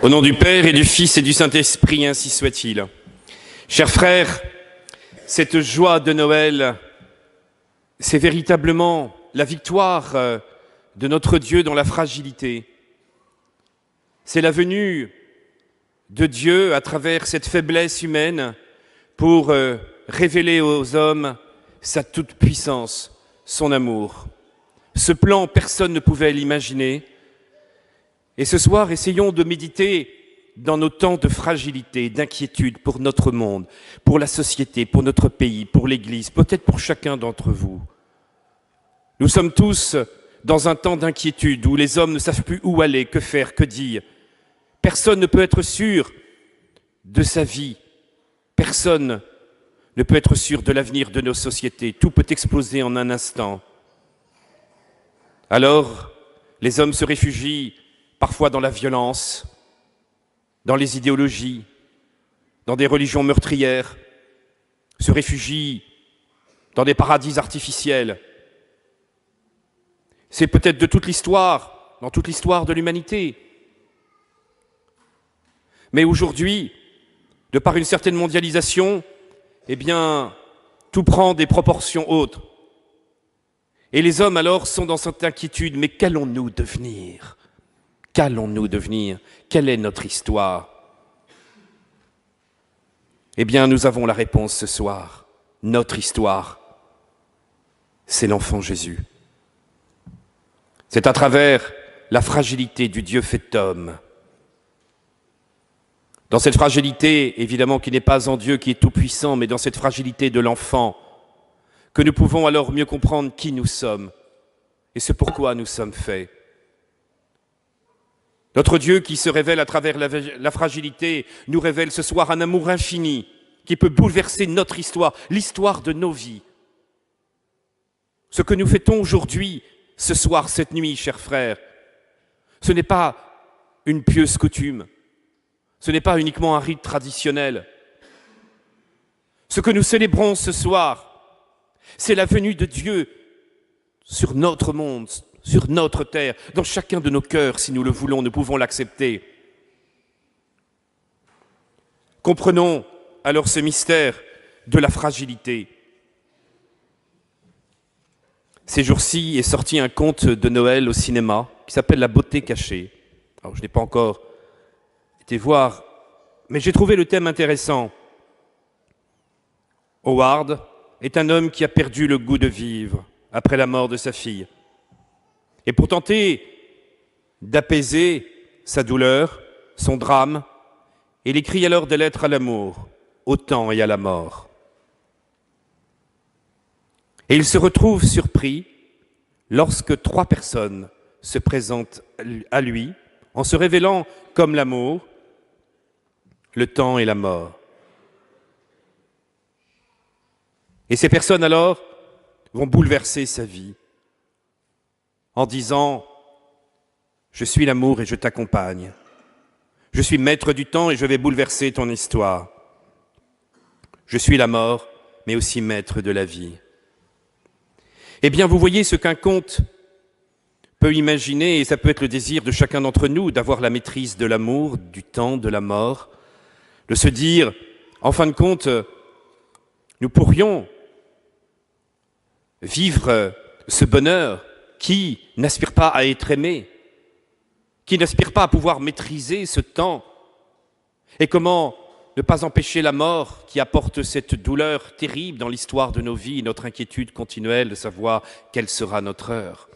Au nom du Père et du Fils et du Saint-Esprit, ainsi soit-il. Chers frères, cette joie de Noël, c'est véritablement la victoire de notre Dieu dans la fragilité. C'est la venue de Dieu à travers cette faiblesse humaine pour révéler aux hommes sa toute-puissance, son amour. Ce plan, personne ne pouvait l'imaginer. Et ce soir, essayons de méditer dans nos temps de fragilité, d'inquiétude pour notre monde, pour la société, pour notre pays, pour l'Église, peut-être pour chacun d'entre vous. Nous sommes tous dans un temps d'inquiétude où les hommes ne savent plus où aller, que faire, que dire. Personne ne peut être sûr de sa vie. Personne ne peut être sûr de l'avenir de nos sociétés. Tout peut exploser en un instant. Alors, les hommes se réfugient parfois dans la violence, dans les idéologies, dans des religions meurtrières, se réfugient dans des paradis artificiels. C'est peut-être de toute l'histoire, dans toute l'histoire de l'humanité. Mais aujourd'hui, de par une certaine mondialisation, eh bien, tout prend des proportions hautes. Et les hommes alors sont dans cette inquiétude, mais qu'allons-nous devenir ? Qu'allons-nous devenir ? Quelle est notre histoire ? Eh bien, nous avons la réponse ce soir. Notre histoire, c'est l'enfant Jésus. C'est à travers la fragilité du Dieu fait homme. Dans cette fragilité, évidemment, qui n'est pas en Dieu, qui est tout-puissant, mais dans cette fragilité de l'enfant, que nous pouvons alors mieux comprendre qui nous sommes et ce pourquoi nous sommes faits. Notre Dieu qui se révèle à travers la fragilité nous révèle ce soir un amour infini qui peut bouleverser notre histoire, l'histoire de nos vies. Ce que nous fêtons aujourd'hui, ce soir, cette nuit, chers frères, ce n'est pas une pieuse coutume, ce n'est pas uniquement un rite traditionnel. Ce que nous célébrons ce soir, c'est la venue de Dieu sur notre monde, sur notre terre, dans chacun de nos cœurs, si nous le voulons, nous pouvons l'accepter. Comprenons alors ce mystère de la fragilité. Ces jours-ci est sorti un conte de Noël au cinéma qui s'appelle La beauté cachée. Alors je n'ai pas encore été voir, mais j'ai trouvé le thème intéressant. Howard est un homme qui a perdu le goût de vivre après la mort de sa fille. Et pour tenter d'apaiser sa douleur, son drame, il écrit alors des lettres à l'amour, au temps et à la mort. Et il se retrouve surpris lorsque 3 personnes se présentent à lui en se révélant comme l'amour, le temps et la mort. Et ces personnes alors vont bouleverser sa vie en disant « Je suis l'amour et je t'accompagne. Je suis maître du temps et je vais bouleverser ton histoire. Je suis la mort, mais aussi maître de la vie. » Eh bien, vous voyez ce qu'un conte peut imaginer, et ça peut être le désir de chacun d'entre nous, d'avoir la maîtrise de l'amour, du temps, de la mort, de se dire, en fin de compte, nous pourrions vivre ce bonheur qui n'aspire pas à être aimé, qui n'aspire pas à pouvoir maîtriser ce temps. Et comment ne pas empêcher la mort qui apporte cette douleur terrible dans l'histoire de nos vies, notre inquiétude continuelle de savoir quelle sera notre heure.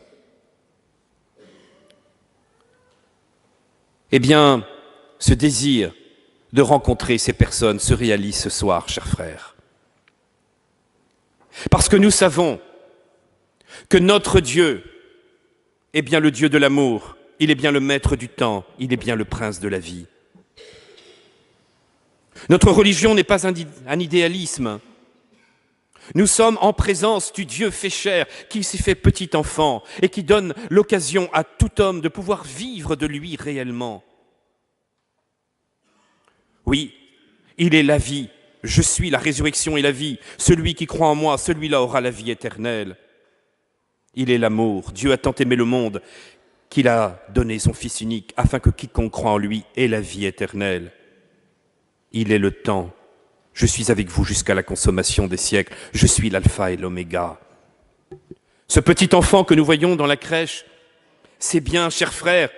Eh bien, ce désir de rencontrer ces personnes se réalise ce soir, chers frères. Parce que nous savons que notre Dieu est bien le Dieu de l'amour, il est bien le maître du temps, il est bien le prince de la vie. Notre religion n'est pas un idéalisme. Nous sommes en présence du Dieu fait chair, qui s'est fait petit enfant et qui donne l'occasion à tout homme de pouvoir vivre de lui réellement. Oui, il est la vie. Je suis la résurrection et la vie. Celui qui croit en moi, celui-là aura la vie éternelle. Il est l'amour. Dieu a tant aimé le monde qu'il a donné son Fils unique afin que quiconque croit en lui ait la vie éternelle. Il est le temps. Je suis avec vous jusqu'à la consommation des siècles. Je suis l'alpha et l'oméga. Ce petit enfant que nous voyons dans la crèche, c'est bien, chers frères,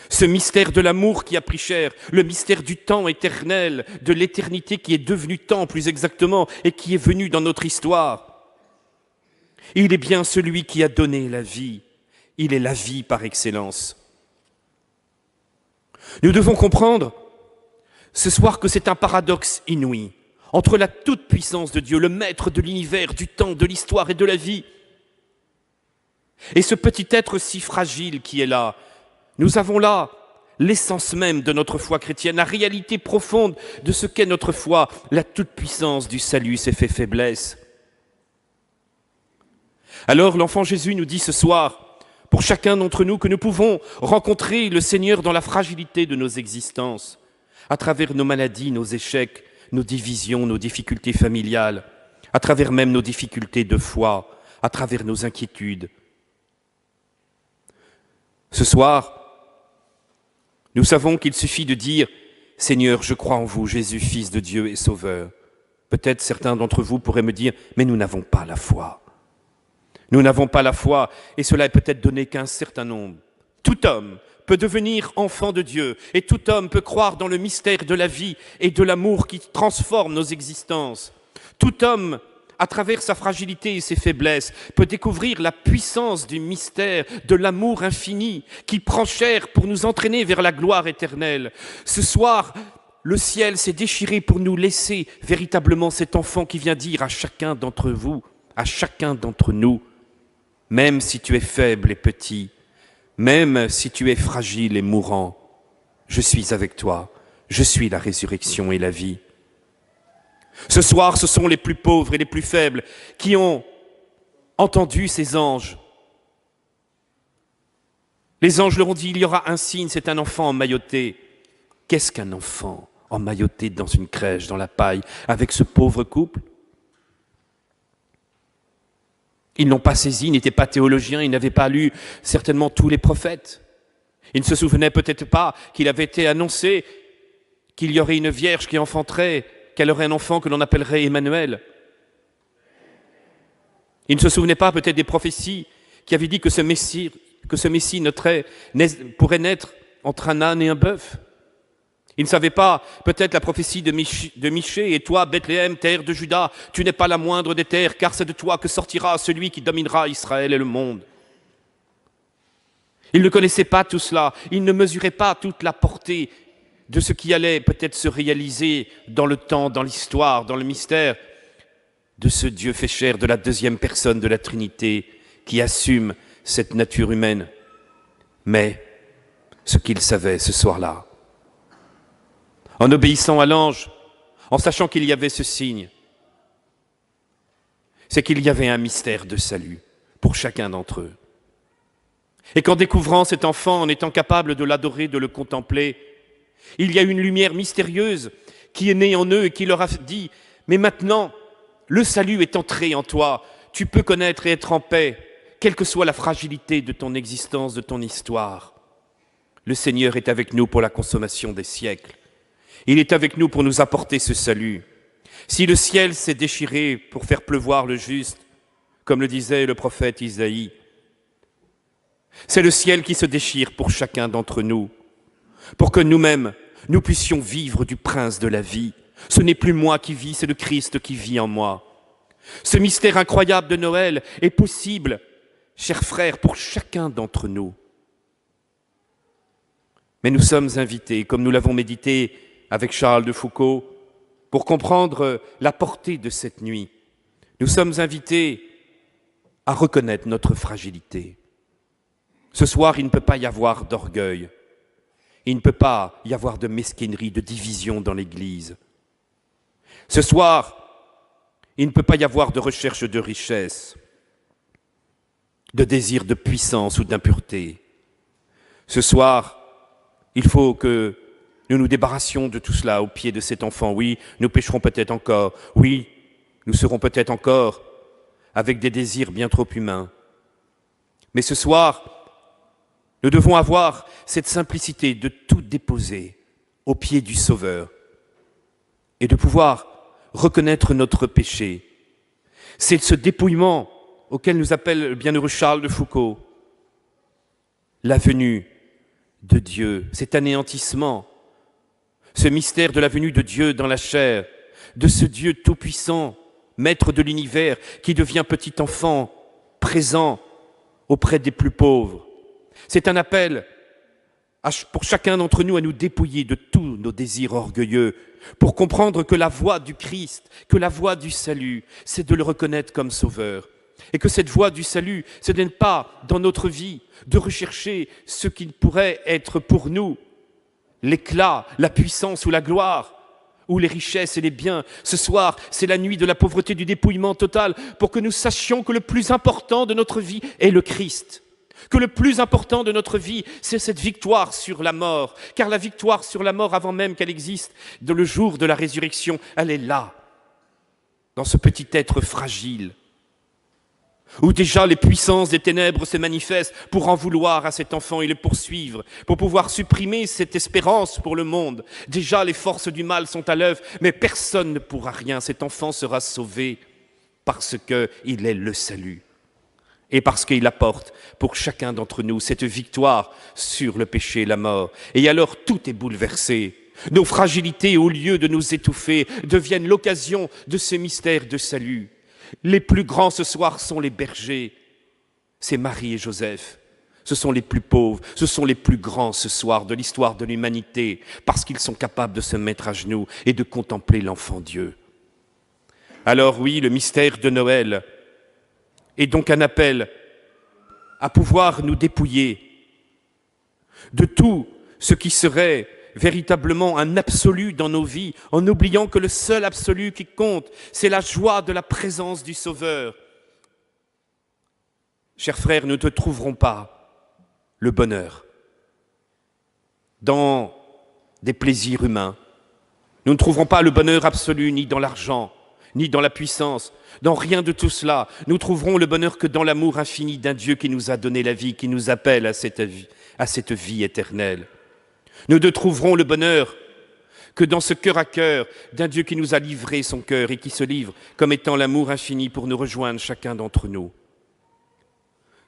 ce mystère de l'amour qui a pris chair, le mystère du temps éternel, de l'éternité qui est devenu temps plus exactement et qui est venu dans notre histoire. Il est bien celui qui a donné la vie. Il est la vie par excellence. Nous devons comprendre ce soir que c'est un paradoxe inouï entre la toute-puissance de Dieu, le maître de l'univers, du temps, de l'histoire et de la vie, et ce petit être si fragile qui est là. Nous avons là l'essence même de notre foi chrétienne, la réalité profonde de ce qu'est notre foi. La toute-puissance du salut s'est fait faiblesse. Alors l'enfant Jésus nous dit ce soir, pour chacun d'entre nous, que nous pouvons rencontrer le Seigneur dans la fragilité de nos existences, à travers nos maladies, nos échecs, nos divisions, nos difficultés familiales, à travers même nos difficultés de foi, à travers nos inquiétudes. Ce soir, nous savons qu'il suffit de dire « Seigneur, je crois en vous, Jésus, Fils de Dieu et Sauveur ». Peut-être certains d'entre vous pourraient me dire « Mais nous n'avons pas la foi ». Nous n'avons pas la foi, et cela est peut-être donné qu'à un certain nombre. Tout homme peut devenir enfant de Dieu, et tout homme peut croire dans le mystère de la vie et de l'amour qui transforme nos existences. Tout homme, à travers sa fragilité et ses faiblesses, peut découvrir la puissance du mystère, de l'amour infini qui prend chair pour nous entraîner vers la gloire éternelle. Ce soir, le ciel s'est déchiré pour nous laisser véritablement cet enfant qui vient dire à chacun d'entre vous, à chacun d'entre nous, même si tu es faible et petit, même si tu es fragile et mourant, je suis avec toi, je suis la résurrection et la vie. Ce soir, ce sont les plus pauvres et les plus faibles qui ont entendu ces anges. Les anges leur ont dit, il y aura un signe, c'est un enfant emmailloté. Qu'est-ce qu'un enfant emmailloté dans une crèche, dans la paille, avec ce pauvre couple ? Ils n'ont pas saisi, ils n'étaient pas théologiens, ils n'avaient pas lu certainement tous les prophètes. Ils ne se souvenaient peut-être pas qu'il avait été annoncé qu'il y aurait une vierge qui enfanterait, qu'elle aurait un enfant que l'on appellerait Emmanuel. Ils ne se souvenaient pas peut-être des prophéties qui avaient dit que ce Messie pourrait naître entre un âne et un bœuf. Ils ne savaient pas peut-être la prophétie de Michée, « Et toi, Bethléem, terre de Juda, tu n'es pas la moindre des terres, car c'est de toi que sortira celui qui dominera Israël et le monde. » Ils ne connaissaient pas tout cela, ils ne mesuraient pas toute la portée de ce qui allait peut-être se réaliser dans le temps, dans l'histoire, dans le mystère de ce Dieu fait chair, de la deuxième personne de la Trinité, qui assume cette nature humaine. Mais ce qu'ils savaient ce soir-là, en obéissant à l'ange, en sachant qu'il y avait ce signe, c'est qu'il y avait un mystère de salut pour chacun d'entre eux. Et qu'en découvrant cet enfant, en étant capable de l'adorer, de le contempler, il y a une lumière mystérieuse qui est née en eux et qui leur a dit « Mais maintenant, le salut est entré en toi, tu peux connaître et être en paix, quelle que soit la fragilité de ton existence, de ton histoire. Le Seigneur est avec nous pour la consommation des siècles. Il est avec nous pour nous apporter ce salut. Si le ciel s'est déchiré pour faire pleuvoir le juste, comme le disait le prophète Isaïe, c'est le ciel qui se déchire pour chacun d'entre nous, pour que nous-mêmes, nous puissions vivre du prince de la vie. Ce n'est plus moi qui vis, c'est le Christ qui vit en moi. Ce mystère incroyable de Noël est possible, chers frères, pour chacun d'entre nous. Mais nous sommes invités, comme nous l'avons médité avec Charles de Foucault, pour comprendre la portée de cette nuit. Nous sommes invités à reconnaître notre fragilité. Ce soir, il ne peut pas y avoir d'orgueil. Il ne peut pas y avoir de mesquinerie, de division dans l'Église. Ce soir, il ne peut pas y avoir de recherche de richesse, de désir de puissance ou d'impureté. Ce soir, il faut que nous nous débarrassions de tout cela au pied de cet enfant. Oui, nous pécherons peut-être encore. Oui, nous serons peut-être encore avec des désirs bien trop humains. Mais ce soir, Nous devons avoir cette simplicité de tout déposer aux pieds du Sauveur et de pouvoir reconnaître notre péché. C'est ce dépouillement auquel nous appelle le bienheureux Charles de Foucault, la venue de Dieu, cet anéantissement, ce mystère de la venue de Dieu dans la chair, de ce Dieu tout-puissant, maître de l'univers, qui devient petit enfant, présent auprès des plus pauvres. C'est un appel pour chacun d'entre nous à nous dépouiller de tous nos désirs orgueilleux, pour comprendre que la voie du Christ, que la voie du salut, c'est de le reconnaître comme sauveur. Et que cette voie du salut, ce n'est pas dans notre vie de rechercher ce qui pourrait être pour nous l'éclat, la puissance ou la gloire, ou les richesses et les biens. Ce soir, c'est la nuit de la pauvreté, du dépouillement total, pour que nous sachions que le plus important de notre vie est le Christ. Que le plus important de notre vie, c'est cette victoire sur la mort. Car la victoire sur la mort, avant même qu'elle existe, dans le jour de la résurrection, elle est là, dans ce petit être fragile, où déjà les puissances des ténèbres se manifestent pour en vouloir à cet enfant et le poursuivre, pour pouvoir supprimer cette espérance pour le monde. Déjà les forces du mal sont à l'œuvre, mais personne ne pourra rien. Cet enfant sera sauvé parce qu'il est le salut et parce qu'il apporte pour chacun d'entre nous cette victoire sur le péché et la mort. Et alors tout est bouleversé. Nos fragilités, au lieu de nous étouffer, deviennent l'occasion de ce mystère de salut. Les plus grands ce soir sont les bergers, c'est Marie et Joseph. Ce sont les plus pauvres, ce sont les plus grands ce soir de l'histoire de l'humanité, parce qu'ils sont capables de se mettre à genoux et de contempler l'enfant Dieu. Alors oui, le mystère de Noël est donc un appel à pouvoir nous dépouiller de tout ce qui serait véritablement un absolu dans nos vies, en oubliant que le seul absolu qui compte, c'est la joie de la présence du Sauveur. Chers frères, nous ne trouverons pas le bonheur dans des plaisirs humains. Nous ne trouverons pas le bonheur absolu ni dans l'argent, ni dans la puissance, dans rien de tout cela. Nous trouverons le bonheur que dans l'amour infini d'un Dieu qui nous a donné la vie, qui nous appelle à cette vie éternelle. Nous ne trouverons le bonheur que dans ce cœur à cœur d'un Dieu qui nous a livré son cœur et qui se livre comme étant l'amour infini pour nous rejoindre chacun d'entre nous.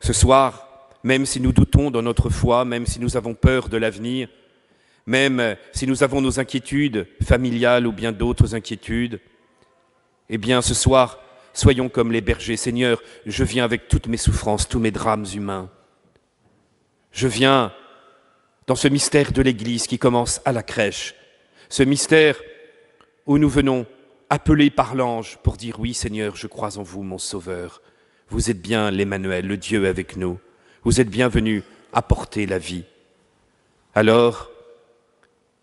Ce soir, même si nous doutons dans notre foi, même si nous avons peur de l'avenir, même si nous avons nos inquiétudes familiales ou bien d'autres inquiétudes, eh bien ce soir, soyons comme les bergers. Seigneur, je viens avec toutes mes souffrances, tous mes drames humains. Je viens dans ce mystère de l'Église qui commence à la crèche, ce mystère où nous venons appelés par l'ange pour dire « Oui Seigneur, je crois en vous, mon Sauveur. Vous êtes bien l'Emmanuel, le Dieu avec nous. Vous êtes bienvenu apporter la vie. » Alors,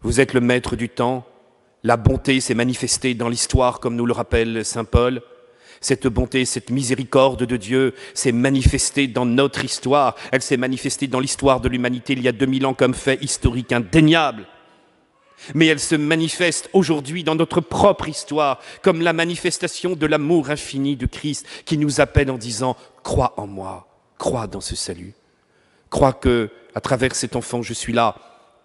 vous êtes le maître du temps. La bonté s'est manifestée dans l'histoire, comme nous le rappelle saint Paul. Cette bonté, cette miséricorde de Dieu s'est manifestée dans notre histoire. Elle s'est manifestée dans l'histoire de l'humanité il y a 2000 ans comme fait historique indéniable. Mais elle se manifeste aujourd'hui dans notre propre histoire comme la manifestation de l'amour infini de Christ qui nous appelle en disant « Crois en moi, crois dans ce salut. Crois que, à travers cet enfant, je suis là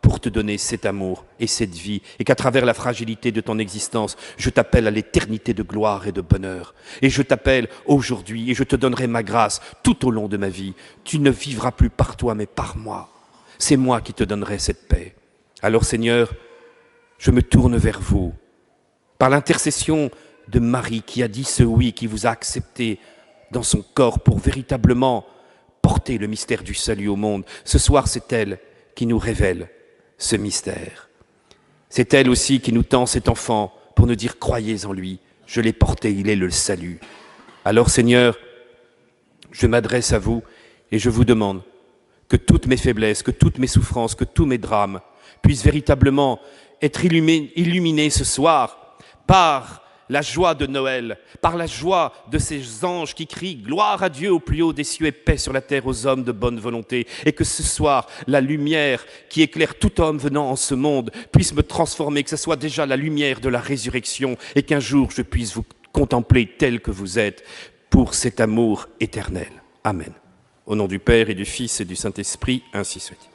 pour te donner cet amour et cette vie, et qu'à travers la fragilité de ton existence, je t'appelle à l'éternité de gloire et de bonheur. Et je t'appelle aujourd'hui, et je te donnerai ma grâce tout au long de ma vie. Tu ne vivras plus par toi, mais par moi. C'est moi qui te donnerai cette paix. Alors Seigneur, je me tourne vers vous, par l'intercession de Marie qui a dit ce oui, qui vous a accepté dans son corps pour véritablement porter le mystère du salut au monde. Ce soir, c'est elle qui nous révèle ce mystère. C'est elle aussi qui nous tend cet enfant pour nous dire « Croyez en lui, je l'ai porté, il est le salut ». Alors Seigneur, je m'adresse à vous et je vous demande que toutes mes faiblesses, que toutes mes souffrances, que tous mes drames puissent véritablement être illuminés ce soir par la joie de Noël, par la joie de ces anges qui crient « Gloire à Dieu au plus haut des cieux et paix sur la terre aux hommes de bonne volonté » et que ce soir, la lumière qui éclaire tout homme venant en ce monde puisse me transformer, que ce soit déjà la lumière de la résurrection et qu'un jour je puisse vous contempler tel que vous êtes pour cet amour éternel. Amen. Au nom du Père et du Fils et du Saint-Esprit, ainsi soit-il.